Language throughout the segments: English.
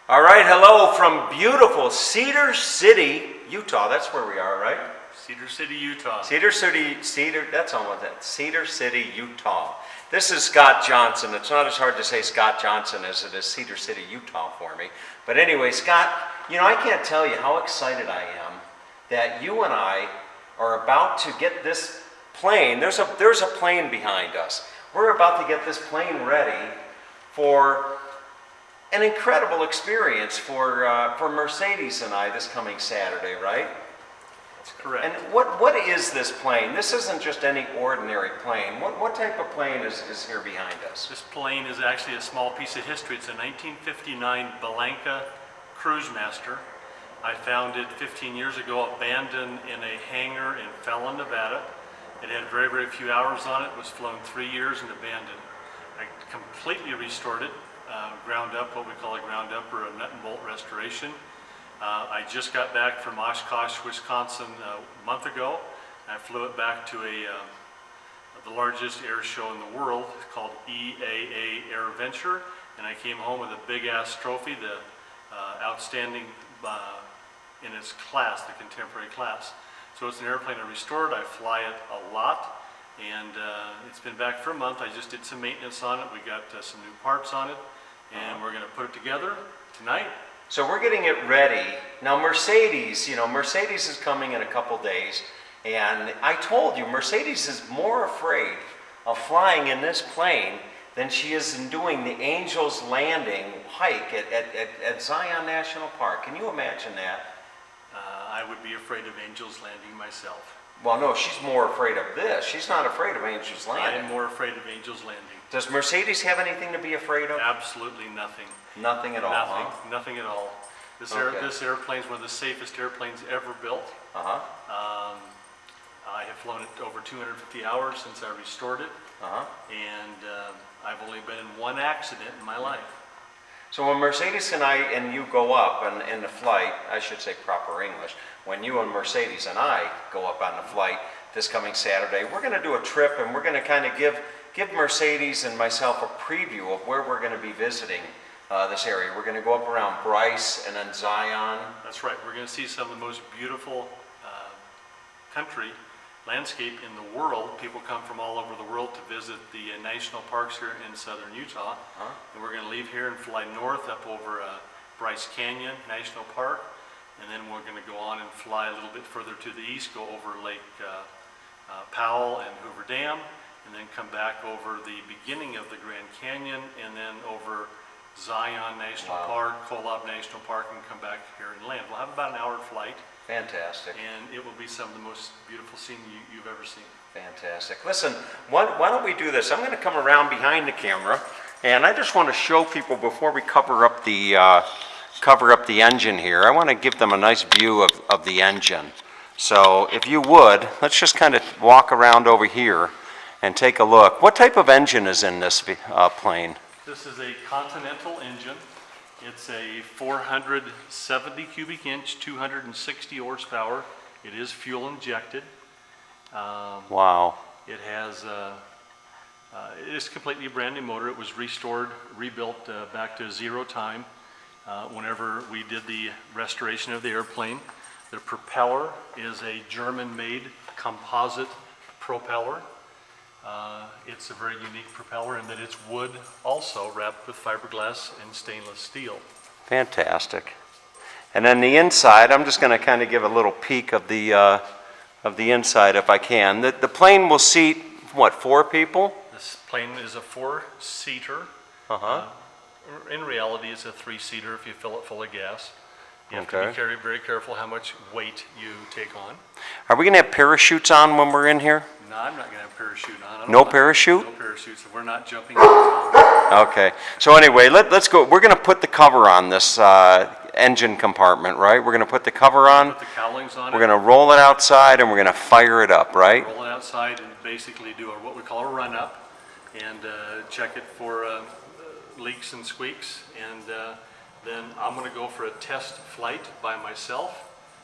All right, hello from beautiful Cedar City, Utah. That's where we are, right? Cedar City, Utah. Cedar, that's almost it. Cedar City, Utah. This is Scott Johnson. It's not as hard to say Scott Johnson as it is Cedar City, Utah for me. But anyway, Scott, I can't tell you how excited I am that you and I are about to get this plane. There's a plane behind us. We're about to get this plane ready for an incredible experience for Mercedes and I this coming Saturday, right? That's correct. And what is this plane? This isn't just any ordinary plane. What type of plane is here behind us? This plane is actually a small piece of history. It's a 1959 Bellanca Cruisemaster. I found it 15 years ago, abandoned in a hangar in Fallon, Nevada. It had very, very few hours on it. Was flown 3 years and abandoned. I completely restored it, ground up, what we call a ground up or a nut and bolt restoration. I just got back from Oshkosh, Wisconsin a month ago. I flew it back to the largest air show in the world. It's called EAA Air Venture, and I came home with a big ass trophy, the outstanding in its class, the contemporary class. So it's an airplane I restored. I fly it a lot, and it's been back for a month. I just did some maintenance on it. We got some new parts on it, and we're going to put it together tonight. So we're getting it ready. Now Mercedes, Mercedes is coming in a couple days, and I told you, Mercedes is more afraid of flying in this plane than she is in doing the Angel's Landing hike at Zion National Park. Can you imagine that? I would be afraid of Angel's Landing myself. Well, no, she's more afraid of this. She's not afraid of Angel's Landing. I am more afraid of Angel's Landing. Does Mercedes have anything to be afraid of? Absolutely nothing. Nothing at all, Nothing, huh? nothing at all. This airplane is one of the safest airplanes ever built. I have flown it over 250 hours since I restored it. And I've only been in one accident in my life. So when Mercedes and you go up in the flight, I should say proper English, when you and Mercedes and I go up on the flight this coming Saturday, we're going to do a trip, and we're going to kind of give Mercedes and myself a preview of where we're going to be visiting this area. We're going to go up around Bryce and then Zion. That's right. We're going to see some of the most beautiful landscape in the world. People come from all over the world to visit the national parks here in southern Utah. And we're going to leave here and fly north up over Bryce Canyon National Park. And then we're going to go on and fly a little bit further to the east, go over Lake Powell and Hoover Dam, and then come back over the beginning of the Grand Canyon, and then over Zion National Park, Kolob National Park, and come back here and land. We'll have about an hour flight. Fantastic. And it will be some of the most beautiful scene you've ever seen. Fantastic. Listen, why don't we do this? I'm going to come around behind the camera, and I just want to show people before we cover up the engine here. I want to give them a nice view of the engine. So if you would, let's just kind of walk around over here and take a look. What type of engine is in this plane? This is a Continental engine. It's a 470 cubic inch, 260 horsepower. It is fuel injected. Wow. It has, it is completely a brand new motor. It was restored, rebuilt back to zero time whenever we did the restoration of the airplane. The propeller is a German-made composite propeller. It's a very unique propeller in that it's wood also wrapped with fiberglass and stainless steel. Fantastic. And then the inside, I'm just going to kind of give a little peek of the inside if I can. The plane will seat, what, 4 people? This plane is a 4-seater. In reality, it's a 3-seater if you fill it full of gas. You have to be very careful how much weight you take on. Are we going to have parachutes on when we're in here? No, I'm not going to have a parachute on. No parachute? No parachutes. We're not jumping out. Okay. So anyway, let's go. We're going to put the cover on this engine compartment, right? We're going to put the cover on. Put the cowlings on. We're going to roll it outside, and we're going to fire it up, right? Roll it outside and basically do what we call a run-up, and check it for leaks and squeaks, and then I'm going to go for a test flight by myself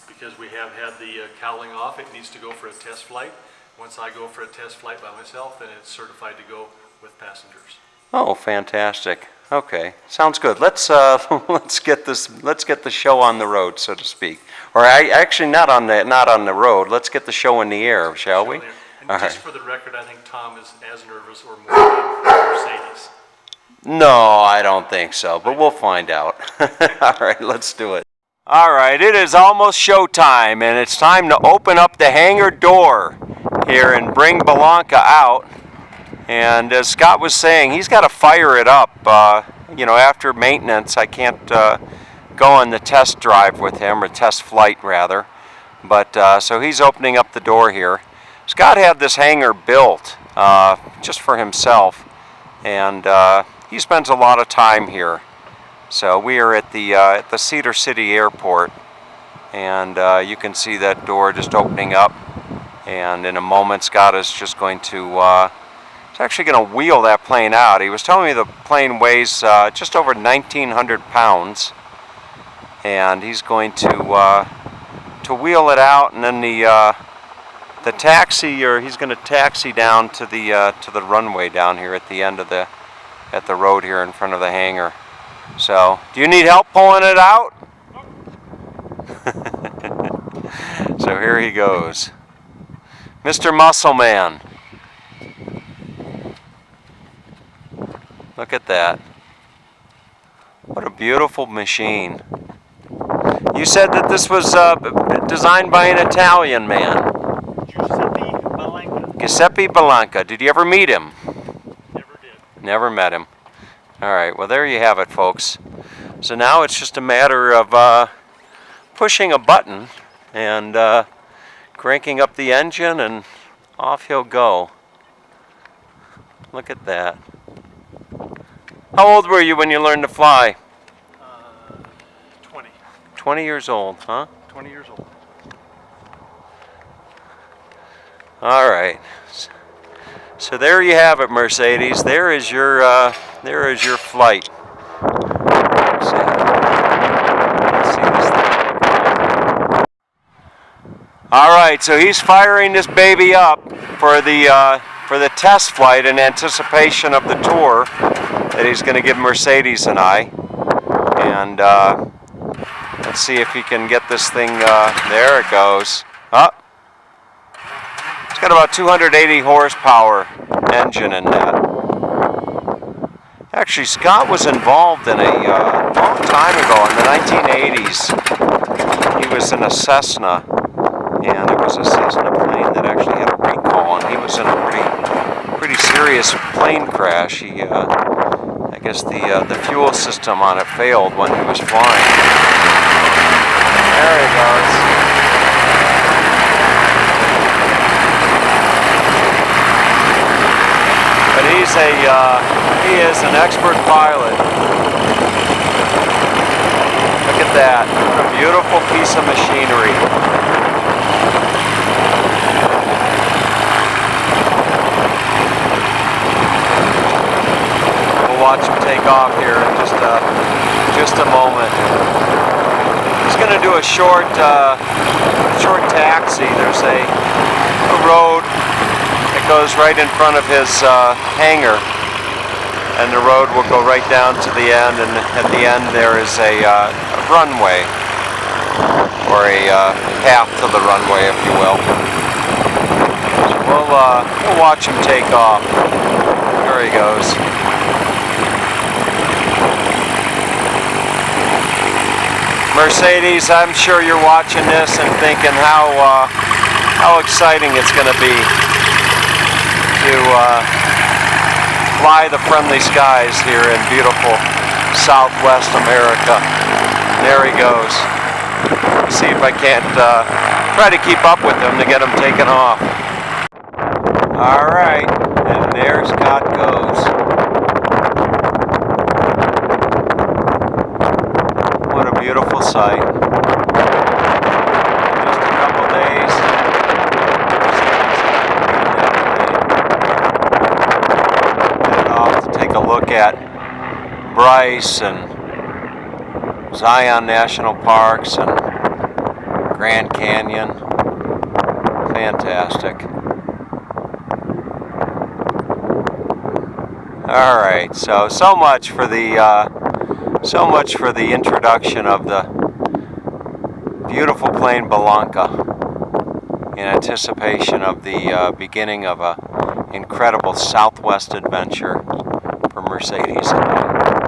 because we have had the cowling off. It needs to go for a test flight. Once I go for a test flight by myself, then it's certified to go with passengers. Oh, fantastic. Okay, sounds good. Let's let's get the show on the road, so to speak. Or actually not on the road. Let's get the show in the air, shall we? And All just right. for the record, I think Tom is as nervous or more than Mercedes. No, I don't think so, but we'll find out. All right, let's do it. All right, it is almost showtime, and it's time to open up the hangar door here and bring Bellanca out. And as Scott was saying, he's got to fire it up. After maintenance, I can't go on the test drive with him, or test flight rather. But so he's opening up the door here. Scott had this hangar built just for himself, and he spends a lot of time here. So we are at the Cedar City Airport, and you can see that door just opening up. And in a moment, Scott is just going to he's actually going to wheel that plane out. He was telling me the plane weighs just over 1,900 pounds, and he's going to wheel it out, and then the taxi, or he's going to taxi down to the runway down here at the end of the road here in front of the hangar. So, do you need help pulling it out? So here he goes, Mr. Muscle Man. Look at that. What a beautiful machine. You said that this was designed by an Italian man. Giuseppe Bellanca. Giuseppe Bellanca. Did you ever meet him? Never did. Never met him. All right, well, there you have it, folks. So now it's just a matter of pushing a button and cranking up the engine, and off he'll go. Look at that. How old were you when you learned to fly? 20. 20 years old, huh? 20 years old. All right. So there you have it, Mercedes. There is your flight. Let's see this thing. All right, so he's firing this baby up for the test flight in anticipation of the tour that he's going to give Mercedes and I. And let's see if he can get this thing. There it goes. Up. It's got about 280 horsepower engine in that. Actually, Scott was involved in a long time ago in the 1980s. He was in a Cessna, and it was a Cessna plane that actually had a recall, and he was in a pretty serious plane crash. He, I guess the fuel system on it failed when he was flying. There he goes. But he is an expert pilot. Look at that. What a beautiful piece of machinery. We'll watch him take off here in just a moment. He's going to do a short taxi. There's a road that goes right in front of his hangar, and the road will go right down to the end, and at the end there is a runway, or a path to the runway, if you will. So we'll watch him take off. There he goes. Mercedes, I'm sure you're watching this and thinking how exciting it's going to be to fly the friendly skies here in beautiful Southwest America. There he goes. See if I can't try to keep up with him to get him taken off. All right, and there Scott goes. What a beautiful sight. Just a couple days. Take a look at Bryce and Zion National Parks and Grand Canyon. Fantastic. All right, so much for the introduction of the beautiful plane Bellanca in anticipation of the beginning of a incredible Southwest adventure for Mercedes and I.